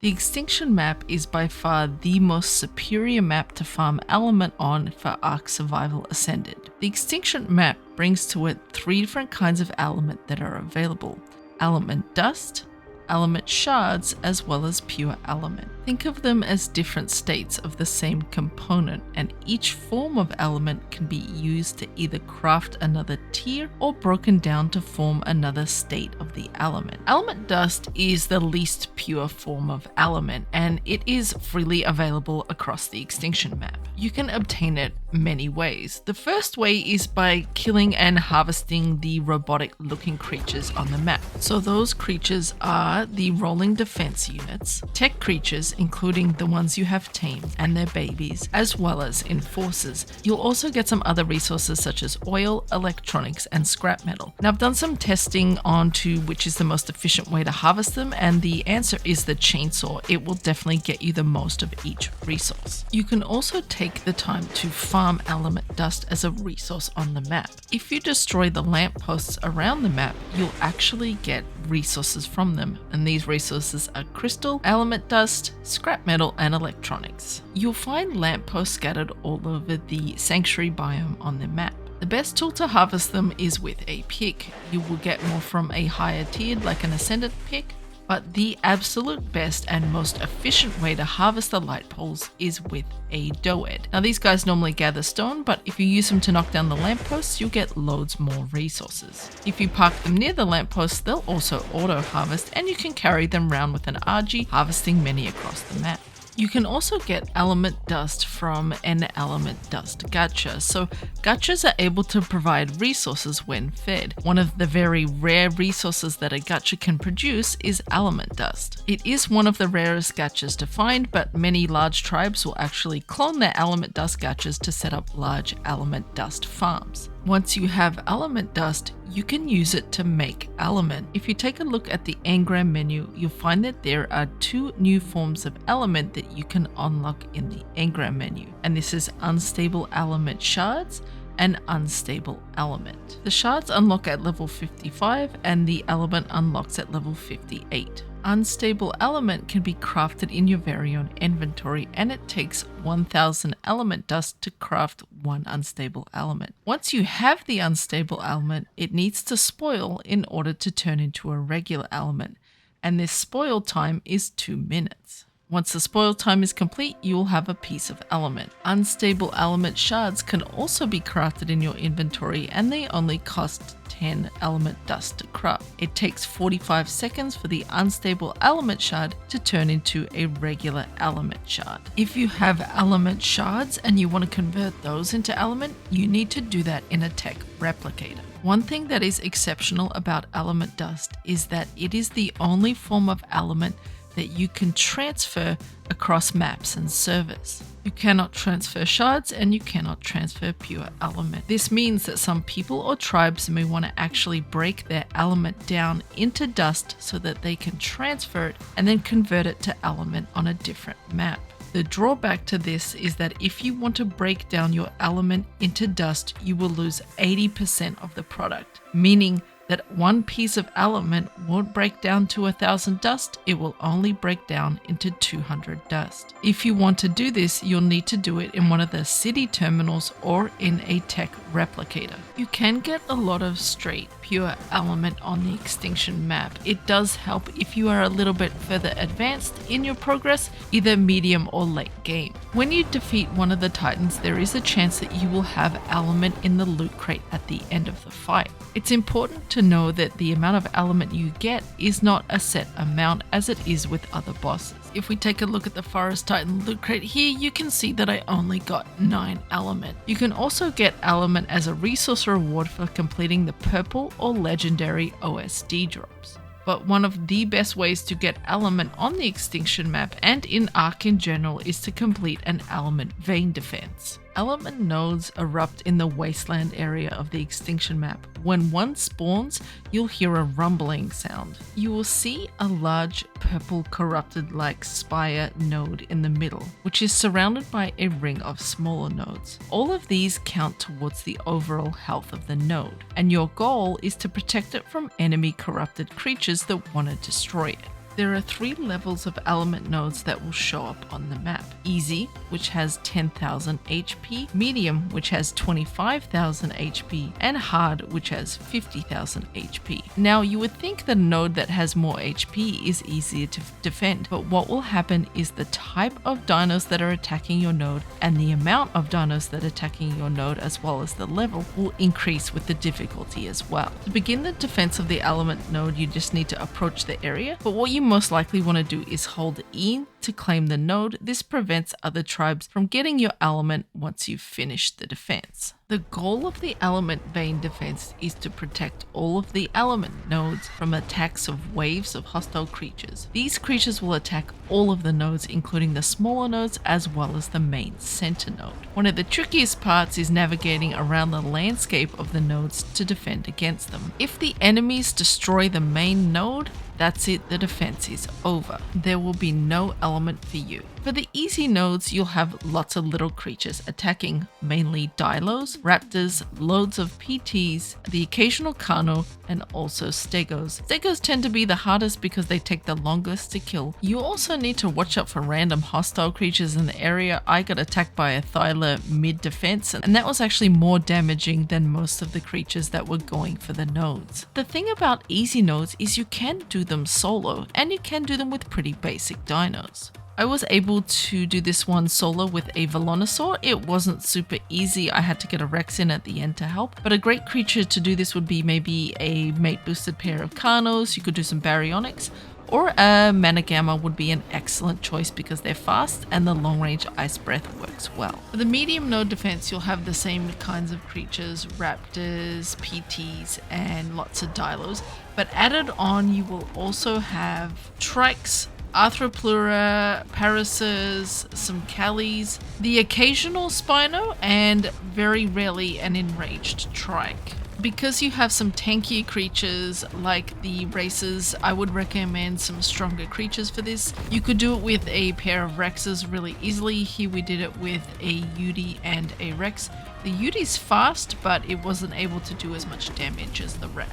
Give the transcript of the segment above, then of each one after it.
The Extinction map is by far the most superior map to farm element on for Ark Survival Ascended. The Extinction map brings to it 3 different kinds of element that are available: element dust, element shards, as well as pure element. Think of them as different states of the same component, and each form of element can be used to either craft another tier or broken down to form another state of the element. Element dust is the least pure form of element, and it is freely available across the Extinction map. You can obtain it many ways. The first way is by killing and harvesting the robotic looking creatures on the map. So those creatures are the rolling defense units, tech creatures including the ones you have tamed and their babies, as well as enforcers. You'll also get some other resources such as oil, electronics, and scrap metal. Now I've done some testing onto which is the most efficient way to harvest them, and the answer is the chainsaw. It will definitely get you the most of each resource. You can also take the time to farm element dust as a resource on the map. If you destroy the lampposts around the map, you'll actually get resources from them, and these resources are crystal, element dust, scrap metal, and electronics. You'll find lampposts scattered all over the sanctuary biome on the map. The best tool to harvest them is with a pick. You will get more from a higher tiered like an ascended pick, but the absolute best and most efficient way to harvest the light poles is with a doed. Now these guys normally gather stone, but if you use them to knock down the lampposts, you'll get loads more resources. If you park them near the lampposts, they'll also auto harvest, and you can carry them around with an RG, harvesting many across the map. You can also get element dust from an element dust gacha. So gachas are able to provide resources when fed. One of the very rare resources that a gacha can produce is element dust. It is one of the rarest gachas to find, but many large tribes will actually clone their element dust gachas to set up large element dust farms. Once you have element dust, you can use it to make element. If you take a look at the engram menu, you'll find that there are 2 new forms of element that you can unlock in the engram menu, and this is unstable element shards and unstable element. The shards unlock at level 55 and the element unlocks at level 58. Unstable element can be crafted in your very own inventory, and it takes 1000 element dust to craft 1 unstable element. Once you have the unstable element, it needs to spoil in order to turn into a regular element, and this spoil time is 2 minutes. Once the spoil time is complete, you will have a piece of element. Unstable element shards can also be crafted in your inventory, and they only cost 10 element dust to craft. It takes 45 seconds for the unstable element shard to turn into a regular element shard. If you have element shards and you want to convert those into element, you need to do that in a tech replicator. One thing that is exceptional about element dust is that it is the only form of element that you can transfer across maps and servers. You cannot transfer shards and you cannot transfer pure element. This means that some people or tribes may want to actually break their element down into dust so that they can transfer it and then convert it to element on a different map. The drawback to this is that if you want to break down your element into dust, you will lose 80% of the product, meaning that 1 piece of element won't break down to 1000 dust, it will only break down into 200 dust. If you want to do this, you'll need to do it in one of the city terminals or in a tech replicator. You can get a lot of straight pure element on the Extinction map. It does help if you are a little bit further advanced in your progress, either medium or late game. When you defeat one of the titans, there is a chance that you will have element in the loot crate at the end of the fight. It's important to know that the amount of element you get is not a set amount as it is with other bosses. If we take a look at the Forest Titan loot crate here, you can see that I only got 9 element. You can also get element as a resource reward for completing the purple or legendary OSD drops. But one of the best ways to get element on the Extinction map and in Ark in general is to complete an element vein defense. Element nodes erupt in the wasteland area of the Extinction map. When one spawns, you'll hear a rumbling sound. You will see a large purple corrupted-like spire node in the middle, which is surrounded by a ring of smaller nodes. All of these count towards the overall health of the node, and your goal is to protect it from enemy corrupted creatures that want to destroy it. There are 3 levels of element nodes that will show up on the map. Easy, which has 10,000 HP, medium, which has 25,000 HP, and hard, which has 50,000 HP. Now, you would think the node that has more HP is easier to defend, but what will happen is the type of dinos that are attacking your node and the amount of dinos that are attacking your node, as well as the level, will increase with the difficulty as well. To begin the defense of the element node, you just need to approach the area, but what you most likely want to do is hold E to claim the node. This prevents other tribes from getting your element once you've finished the defense. The goal of the element vein defense is to protect all of the element nodes from attacks of waves of hostile creatures. These creatures will attack all of the nodes, including the smaller nodes as well as the main center node. One of the trickiest parts is navigating around the landscape of the nodes to defend against them. If the enemies destroy the main node, that's it, the defense is over. There will be no element for you. For the easy nodes, you'll have lots of little creatures attacking, mainly Dilos, Raptors, loads of PTs, the occasional Kano, and also Stegos. Stegos tend to be the hardest because they take the longest to kill. You also need to watch out for random hostile creatures in the area. I got attacked by a Thyla mid-defense, and that was actually more damaging than most of the creatures that were going for the nodes. The thing about easy nodes is you can do them solo, and you can do them with pretty basic dinos. I was able to do this one solo with a Velonosaur. It wasn't super easy. I had to get a Rex in at the end to help, but a great creature to do this would be maybe a mate boosted pair of Carnos. You could do some Baryonyx, or a Managamma would be an excellent choice because they're fast and the long range Ice Breath works well. For the medium node defense, you'll have the same kinds of creatures, Raptors, PTs, and lots of Dilos, but added on you will also have Trikes, Arthroplura, Paracers, some Callies, the occasional Spino, and very rarely an enraged Trike. Because you have some tankier creatures like the Racers, I would recommend some stronger creatures for this. You could do it with a pair of Rexes really easily. Here we did it with a Yudi and a Rex. The Yudi's fast, but it wasn't able to do as much damage as the Rex.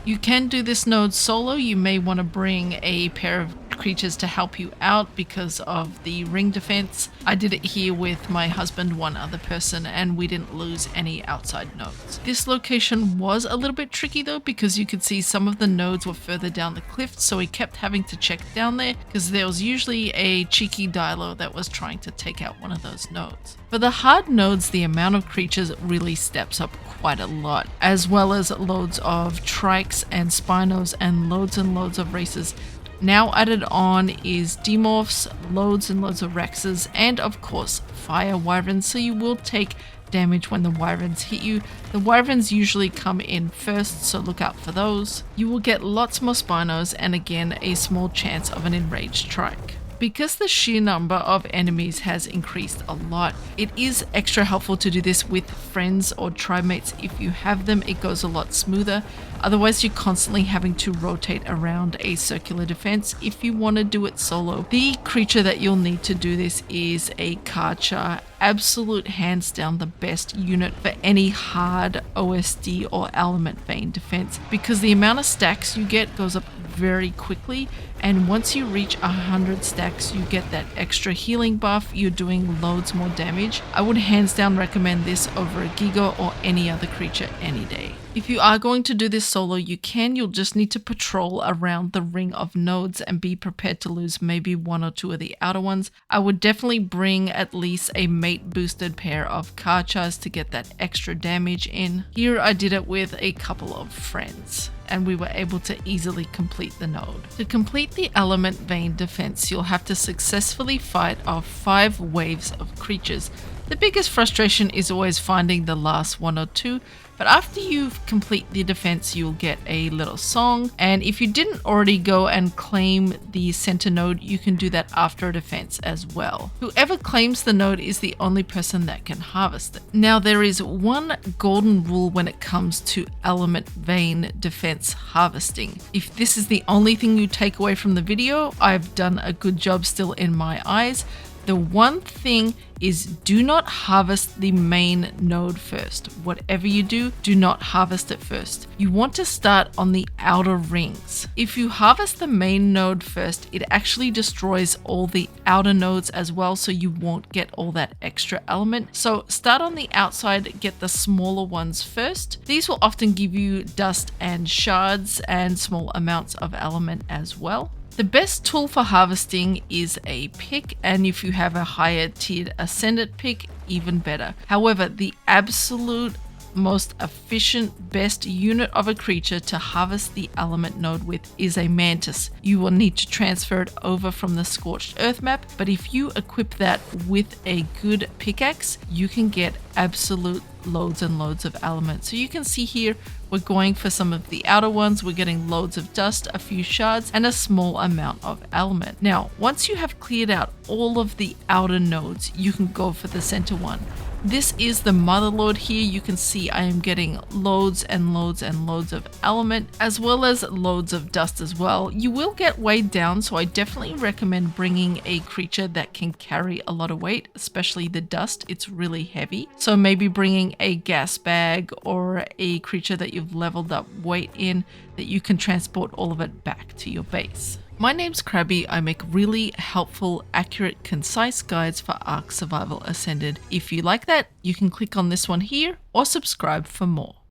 You can do this node solo. You may want to bring a pair of creatures to help you out because of the ring defense. I did it here with my husband, one other person, and we didn't lose any outside nodes. This location was a little bit tricky though, because you could see some of the nodes were further down the cliff, so we kept having to check down there because there was usually a cheeky Dilo that was trying to take out one of those nodes. For the hard nodes, the amount of creatures really steps up quite a lot, as well as loads of Trikes and Spinos and loads of Racers. Now added on is Demorphs, loads and loads of Rexes, and of course Fire Wyverns, so you will take damage when the Wyverns hit you. The Wyverns usually come in first, so look out for those. You will get lots more Spinos and again a small chance of an enraged Trike. Because the sheer number of enemies has increased a lot, it is extra helpful to do this with friends or tribe mates. If you have them, it goes a lot smoother. Otherwise, you're constantly having to rotate around a circular defense if you want to do it solo. The creature that you'll need to do this is a Karcher. Absolute hands down the best unit for any hard OSD or element vein defense, because the amount of stacks you get goes up very quickly, and once you reach 100 stacks you get that extra healing buff. You're doing loads more damage. I would hands down recommend this over a Giga or any other creature any day. If you are going to do this solo, you'll just need to patrol around the ring of nodes and be prepared to lose maybe one or two of the outer ones. I would definitely bring at least a mate boosted pair of Karchas to get that extra damage in. Here I did it with a couple of friends, and we were able to easily complete the node. To complete the element vein defense, you'll have to successfully fight off 5 waves of creatures. The biggest frustration is always finding the last one or two, but after you complete the defense, you'll get a little song, and if you didn't already go and claim the center node, you can do that after a defense as well. Whoever claims the node is the only person that can harvest it. Now, there is one golden rule when it comes to element vein defense harvesting. If this is the only thing you take away from the video, I've done a good job still in my eyes. The one thing is do not harvest the main node first. Whatever you do, do not harvest it first. You want to start on the outer rings. If you harvest the main node first, it actually destroys all the outer nodes as well, so you won't get all that extra element. So start on the outside, get the smaller ones first. These will often give you dust and shards and small amounts of element as well. The best tool for harvesting is a pick, and if you have a higher tiered ascended pick, even better. However, the absolute most efficient, best unit of a creature to harvest the element node with is a mantis. You will need to transfer it over from the Scorched Earth map, but if you equip that with a good pickaxe, you can get absolute loads and loads of elements. So you can see here, we're going for some of the outer ones. We're getting loads of dust, a few shards, and a small amount of element. Now, once you have cleared out all of the outer nodes, you can go for the center one. This is the mother lode here. You can see I am getting loads and loads and loads of element, as well as loads of dust as well. You will get weighed down, so I definitely recommend bringing a creature that can carry a lot of weight, especially the dust. It's really heavy. So maybe bringing a gas bag or a creature that you've leveled up weight in, that you can transport all of it back to your base. My name's Krabby. I make really helpful, accurate, concise guides for Ark Survival Ascended. If you like that, you can click on this one here or subscribe for more.